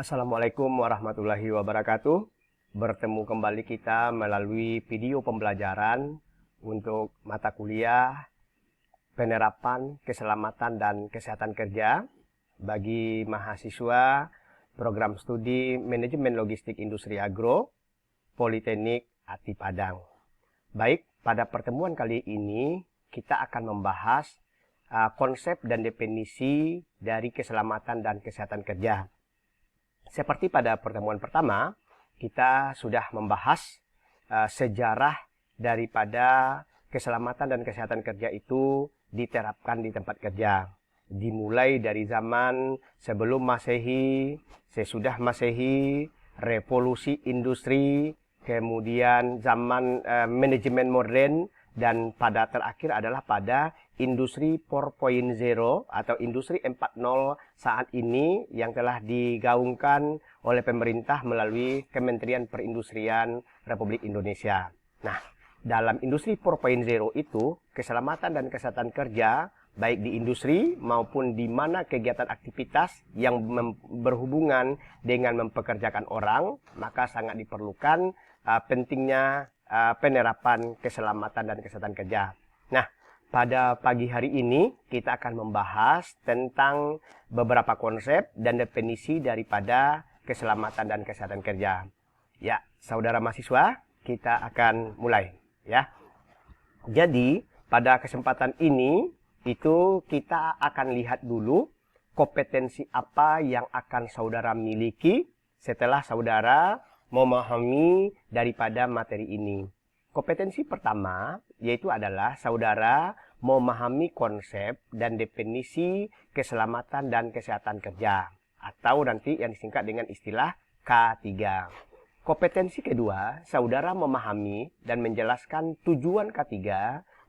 Assalamualaikum warahmatullahi wabarakatuh. Bertemu kembali kita melalui video pembelajaran untuk mata kuliah penerapan keselamatan dan kesehatan kerja bagi mahasiswa program studi Manajemen Logistik Industri Agro Politeknik Ati Padang. Baik, pada pertemuan kali ini kita akan membahas konsep dan definisi dari keselamatan dan kesehatan kerja. Seperti pada pertemuan pertama, kita sudah membahas sejarah daripada keselamatan dan kesehatan kerja itu diterapkan di tempat kerja. Dimulai dari zaman sebelum Masehi, sesudah Masehi, revolusi industri, kemudian zaman manajemen modern, dan pada terakhir adalah pada industri 4.0 atau industri 4.0 saat ini yang telah digaungkan oleh pemerintah melalui Kementerian Perindustrian Republik Indonesia. Nah, dalam industri 4.0 itu keselamatan dan kesehatan kerja baik di industri maupun di mana kegiatan aktivitas yang berhubungan dengan mempekerjakan orang, maka sangat diperlukan pentingnya penerapan keselamatan dan kesehatan kerja. Nah, pada pagi hari ini kita akan membahas tentang beberapa konsep dan definisi daripada keselamatan dan kesehatan kerja. Ya, saudara mahasiswa, kita akan mulai ya. Jadi, pada kesempatan ini itu kita akan lihat dulu kompetensi apa yang akan saudara miliki setelah saudara memahami daripada materi ini. Kompetensi pertama yaitu adalah saudara memahami konsep dan definisi keselamatan dan kesehatan kerja atau nanti yang disingkat dengan istilah K3. Kompetensi kedua, saudara memahami dan menjelaskan tujuan K3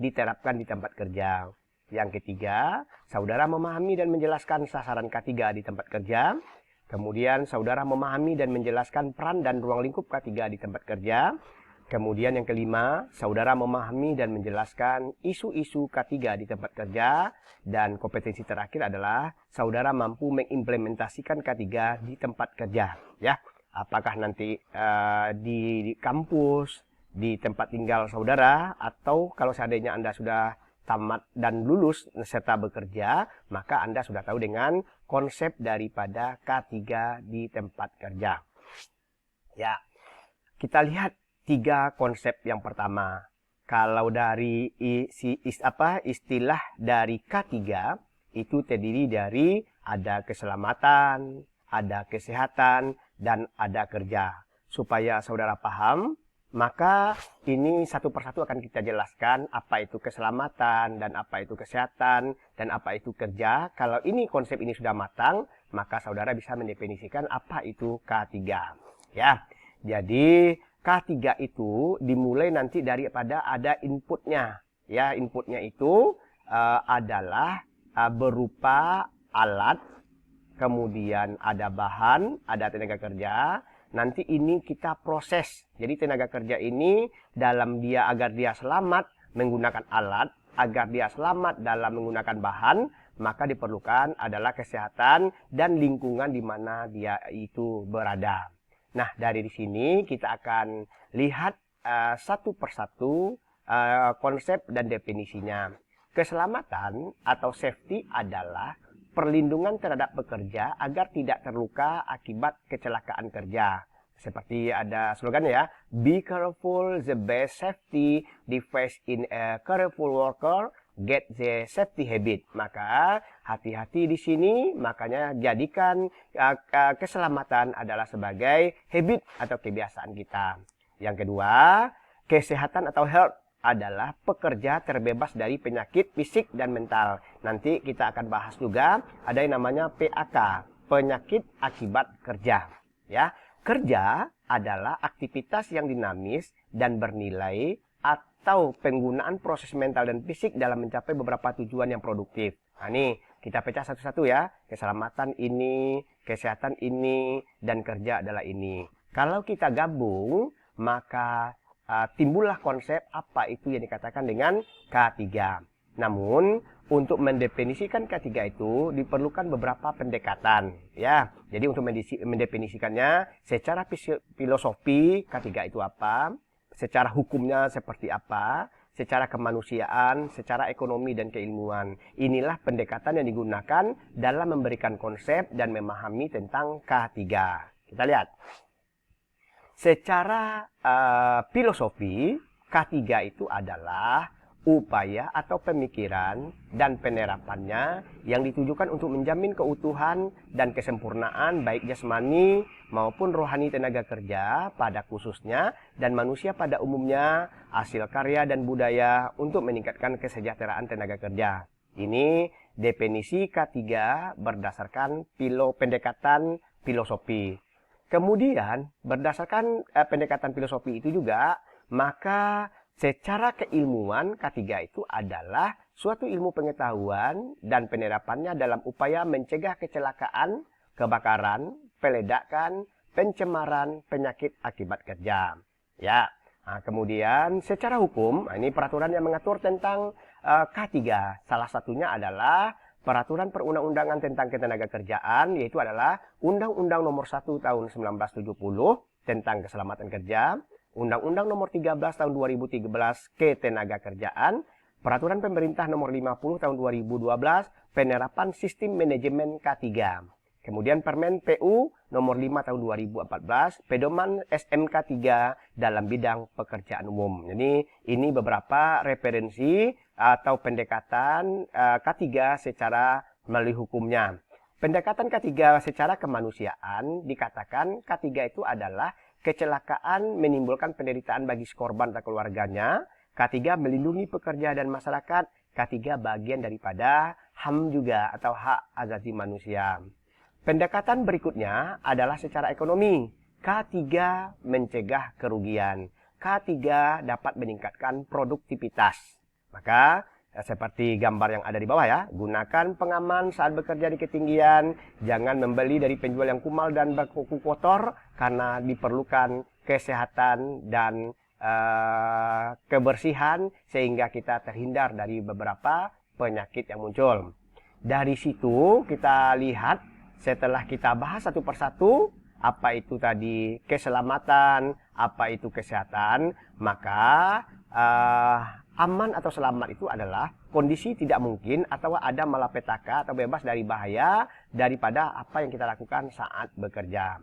diterapkan di tempat kerja. Yang ketiga, saudara memahami dan menjelaskan sasaran K3 di tempat kerja. Kemudian saudara memahami dan menjelaskan peran dan ruang lingkup K3 di tempat kerja. Kemudian yang kelima, saudara memahami dan menjelaskan isu-isu K3 di tempat kerja. Dan kompetensi terakhir adalah saudara mampu mengimplementasikan K3 di tempat kerja. Ya, apakah nanti di kampus, di tempat tinggal saudara, atau kalau seandainya Anda sudah tamat dan lulus serta bekerja, maka Anda sudah tahu dengan konsep daripada K3 di tempat kerja. Ya, kita lihat 3 konsep yang pertama. Kalau dari istilah dari K3 itu terdiri dari ada keselamatan, ada kesehatan, dan ada kerja. Supaya saudara paham, maka ini satu persatu akan kita jelaskan apa itu keselamatan dan apa itu kesehatan dan apa itu kerja. Kalau ini konsep ini sudah matang, maka saudara bisa mendefinisikan apa itu K3. Ya, jadi K3 itu dimulai nanti daripada ada inputnya. Ya, inputnya itu adalah berupa alat, kemudian ada bahan, ada tenaga kerja. Nanti ini kita proses. Jadi tenaga kerja ini dalam dia agar dia selamat menggunakan alat, agar dia selamat dalam menggunakan bahan, maka diperlukan adalah kesehatan dan lingkungan di mana dia itu berada. Nah, dari sini kita akan lihat satu persatu konsep dan definisinya. Keselamatan atau safety adalah perlindungan terhadap pekerja agar tidak terluka akibat kecelakaan kerja. Seperti ada slogan ya, be careful, the best safety device in a careful worker, get the safety habit. Maka hati-hati di sini, makanya jadikan keselamatan adalah sebagai habit atau kebiasaan kita. Yang kedua, kesehatan atau health adalah pekerja terbebas dari penyakit fisik dan mental. Nanti kita akan bahas juga ada yang namanya PAK, penyakit akibat kerja. Ya, kerja adalah aktivitas yang dinamis dan bernilai atau penggunaan proses mental dan fisik dalam mencapai beberapa tujuan yang produktif. Nah, ini kita pecah satu-satu ya. Keselamatan ini, kesehatan ini, dan kerja adalah ini. Kalau kita gabung, maka timbullah konsep apa itu yang dikatakan dengan K3. Namun, untuk mendefinisikan K3 itu diperlukan beberapa pendekatan, ya. Jadi untuk mendefinisikannya secara filosofi K3 itu apa, secara hukumnya seperti apa, secara kemanusiaan, secara ekonomi dan keilmuan. Inilah pendekatan yang digunakan dalam memberikan konsep dan memahami tentang K3. Kita lihat. Secara filosofi, K3 itu adalah upaya atau pemikiran dan penerapannya yang ditujukan untuk menjamin keutuhan dan kesempurnaan baik jasmani maupun rohani tenaga kerja pada khususnya dan manusia pada umumnya, hasil karya dan budaya untuk meningkatkan kesejahteraan tenaga kerja. Ini definisi K3 berdasarkan pendekatan filosofi. Kemudian berdasarkan pendekatan filosofi itu juga, maka secara keilmuan, K3 itu adalah suatu ilmu pengetahuan dan penerapannya dalam upaya mencegah kecelakaan, kebakaran, peledakan, pencemaran, penyakit akibat kerja. Ya. Nah, kemudian secara hukum, ini peraturan yang mengatur tentang K3. Salah satunya adalah peraturan perundang-undangan tentang ketenagakerjaan, yaitu adalah Undang-Undang Nomor 1 Tahun 1970 tentang keselamatan kerja, Undang-Undang Nomor 13 Tahun 2013 Ketenagakerjaan, Peraturan Pemerintah Nomor 50 Tahun 2012 Penerapan Sistem Manajemen K3. Kemudian Permen PU Nomor 5 Tahun 2014 Pedoman SMK 3 dalam bidang pekerjaan umum. Jadi ini beberapa referensi atau pendekatan K3 secara melalui hukumnya. Pendekatan K3 secara kemanusiaan dikatakan K3 itu adalah kecelakaan menimbulkan penderitaan bagi korban dan keluarganya. K3 melindungi pekerja dan masyarakat. K3 bagian daripada HAM juga atau hak asasi manusia. Pendekatan berikutnya adalah secara ekonomi. K3 mencegah kerugian. K3 dapat meningkatkan produktivitas. Maka seperti gambar yang ada di bawah ya, gunakan pengaman saat bekerja di ketinggian, jangan membeli dari penjual yang kumal dan berkuku kotor karena diperlukan kesehatan dan kebersihan sehingga kita terhindar dari beberapa penyakit yang muncul. Dari situ kita lihat setelah kita bahas satu persatu apa itu tadi keselamatan, apa itu kesehatan, maka aman atau selamat itu adalah kondisi tidak mungkin atau ada malapetaka atau bebas dari bahaya daripada apa yang kita lakukan saat bekerja.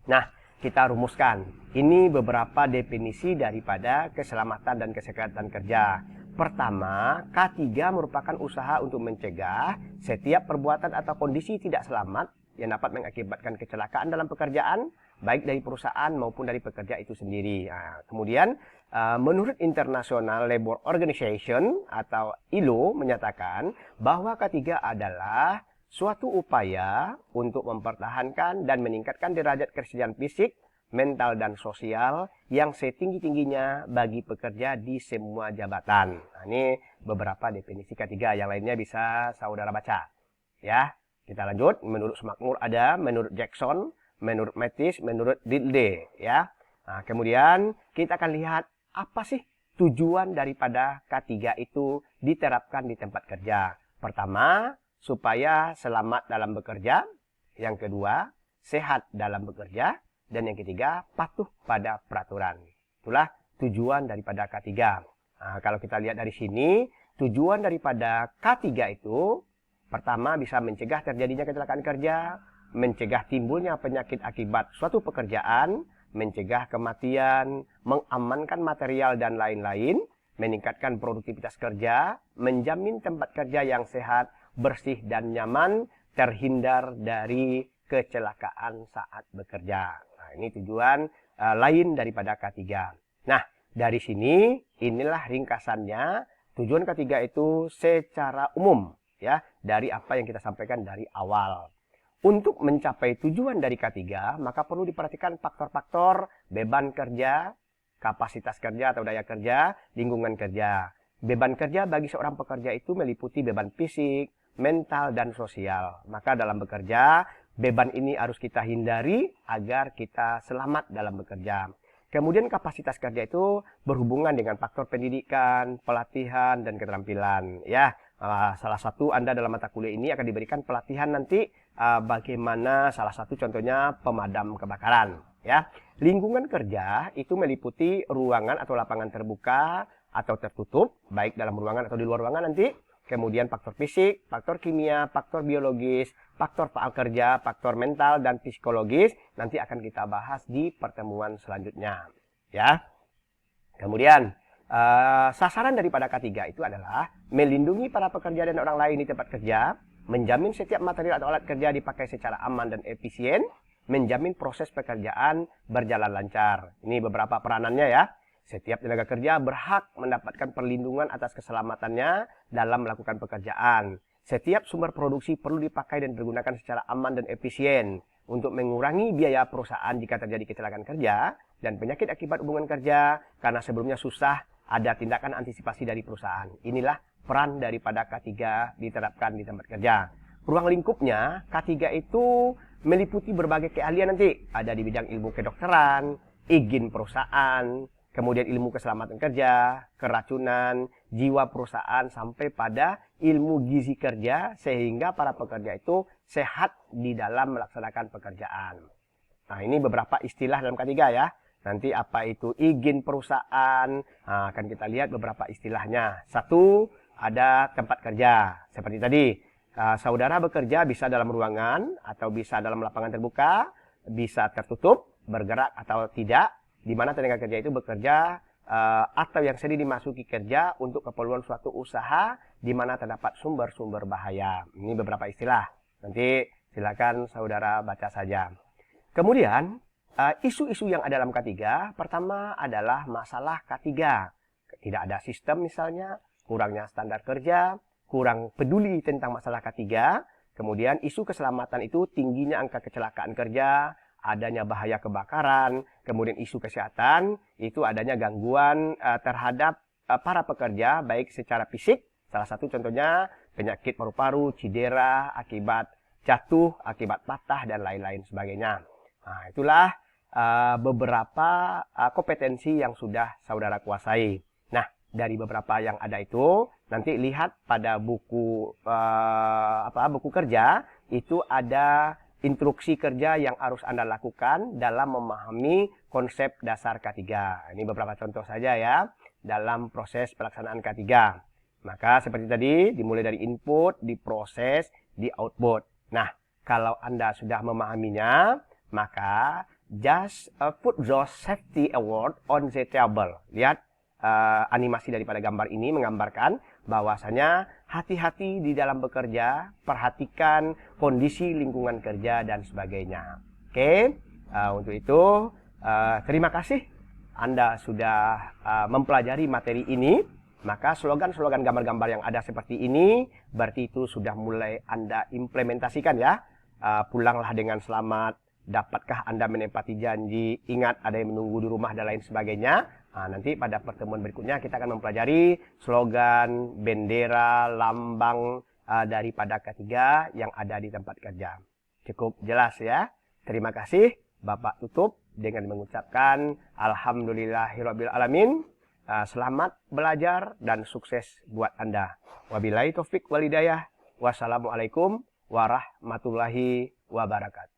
Nah, kita rumuskan. Ini beberapa definisi daripada keselamatan dan kesehatan kerja. Pertama, K3 merupakan usaha untuk mencegah setiap perbuatan atau kondisi tidak selamat yang dapat mengakibatkan kecelakaan dalam pekerjaan, baik dari perusahaan maupun dari pekerja itu sendiri. Nah, kemudian, menurut International Labour Organization atau ILO menyatakan bahwa K3 adalah suatu upaya untuk mempertahankan dan meningkatkan derajat kesehatan fisik, mental, dan sosial yang setinggi-tingginya bagi pekerja di semua jabatan. Nah, ini beberapa definisi K3, yang lainnya bisa saudara baca. Ya, kita lanjut. Menurut Smakmur ada, menurut Jackson, menurut Mattis, menurut Dilde. Ya. Nah, kemudian kita akan lihat apa sih tujuan daripada K3 itu diterapkan di tempat kerja. Pertama, supaya selamat dalam bekerja. Yang kedua, sehat dalam bekerja. Dan yang ketiga, patuh pada peraturan. Itulah tujuan daripada K3. Nah, kalau kita lihat dari sini, tujuan daripada K3 itu, pertama bisa mencegah terjadinya kecelakaan kerja, mencegah timbulnya penyakit akibat suatu pekerjaan, mencegah kematian, mengamankan material dan lain-lain, meningkatkan produktivitas kerja, menjamin tempat kerja yang sehat, bersih dan nyaman, terhindar dari kecelakaan saat bekerja. Nah, ini tujuan lain daripada K3. Nah, dari sini inilah ringkasannya tujuan K3 itu secara umum ya, dari apa yang kita sampaikan dari awal. Untuk mencapai tujuan dari K3, maka perlu diperhatikan faktor-faktor beban kerja, kapasitas kerja atau daya kerja, lingkungan kerja. Beban kerja bagi seorang pekerja itu meliputi beban fisik, mental, dan sosial. Maka dalam bekerja, beban ini harus kita hindari agar kita selamat dalam bekerja. Kemudian kapasitas kerja itu berhubungan dengan faktor pendidikan, pelatihan, dan keterampilan. Ya, salah satu Anda dalam mata kuliah ini akan diberikan pelatihan nanti bagaimana salah satu contohnya pemadam kebakaran. Ya, lingkungan kerja itu meliputi ruangan atau lapangan terbuka atau tertutup, baik dalam ruangan atau di luar ruangan nanti. Kemudian faktor fisik, faktor kimia, faktor biologis, faktor kerja, faktor mental, dan psikologis nanti akan kita bahas di pertemuan selanjutnya. Ya. Kemudian sasaran daripada K3 itu adalah melindungi para pekerja dan orang lain di tempat kerja, menjamin setiap material atau alat kerja dipakai secara aman dan efisien, menjamin proses pekerjaan berjalan lancar. Ini beberapa peranannya ya. Setiap tenaga kerja berhak mendapatkan perlindungan atas keselamatannya dalam melakukan pekerjaan. Setiap sumber produksi perlu dipakai dan digunakan secara aman dan efisien untuk mengurangi biaya perusahaan jika terjadi kecelakaan kerja dan penyakit akibat hubungan kerja karena sebelumnya susah ada tindakan antisipasi dari perusahaan. Inilah peran daripada K3 diterapkan di tempat kerja. Ruang lingkupnya, K3 itu meliputi berbagai keahlian nanti. Ada di bidang ilmu kedokteran, izin perusahaan, kemudian ilmu keselamatan kerja, keracunan, jiwa perusahaan, sampai pada ilmu gizi kerja, sehingga para pekerja itu sehat di dalam melaksanakan pekerjaan. Nah, ini beberapa istilah dalam K3 ya. Nanti apa itu izin perusahaan, nah, akan kita lihat beberapa istilahnya. Satu, ada tempat kerja. Seperti tadi, saudara bekerja bisa dalam ruangan, atau bisa dalam lapangan terbuka, bisa tertutup, bergerak atau tidak, di mana tenaga kerja itu bekerja atau yang sedang dimasuki kerja untuk keperluan suatu usaha di mana terdapat sumber-sumber bahaya. Ini beberapa istilah. Nanti silakan saudara baca saja. Kemudian isu-isu yang ada dalam K3, pertama adalah masalah K3. Tidak ada sistem misalnya, kurangnya standar kerja, kurang peduli tentang masalah K3. Kemudian isu keselamatan itu tingginya angka kecelakaan kerja, adanya bahaya kebakaran, kemudian isu kesehatan, itu adanya gangguan terhadap para pekerja, baik secara fisik, salah satu contohnya penyakit paru-paru, cedera, akibat jatuh, akibat patah, dan lain-lain sebagainya. Nah, itulah beberapa kompetensi yang sudah saudara kuasai. Nah, dari beberapa yang ada itu, nanti lihat pada buku buku kerja, itu ada instruksi kerja yang harus Anda lakukan dalam memahami konsep dasar K3. Ini beberapa contoh saja ya dalam proses pelaksanaan K3. Maka seperti tadi, dimulai dari input, diproses, di output. Nah, kalau Anda sudah memahaminya, maka just put those safety award on the table. Lihat animasi daripada gambar ini menggambarkan bahwasanya hati-hati di dalam bekerja, perhatikan kondisi lingkungan kerja dan sebagainya. Oke, untuk itu terima kasih Anda sudah mempelajari materi ini. Maka slogan-slogan gambar-gambar yang ada seperti ini berarti itu sudah mulai Anda implementasikan ya. Pulanglah dengan selamat. Dapatkah Anda menepati janji? Ingat ada yang menunggu di rumah dan lain sebagainya. Nah, nanti pada pertemuan berikutnya kita akan mempelajari slogan, bendera, lambang daripada K3 yang ada di tempat kerja. Cukup jelas ya. Terima kasih. Bapak tutup dengan mengucapkan Alhamdulillahirabbil alamin. Selamat belajar dan sukses buat Anda. Wabillahi taufik wal hidayah. Wassalamualaikum warahmatullahi wabarakatuh.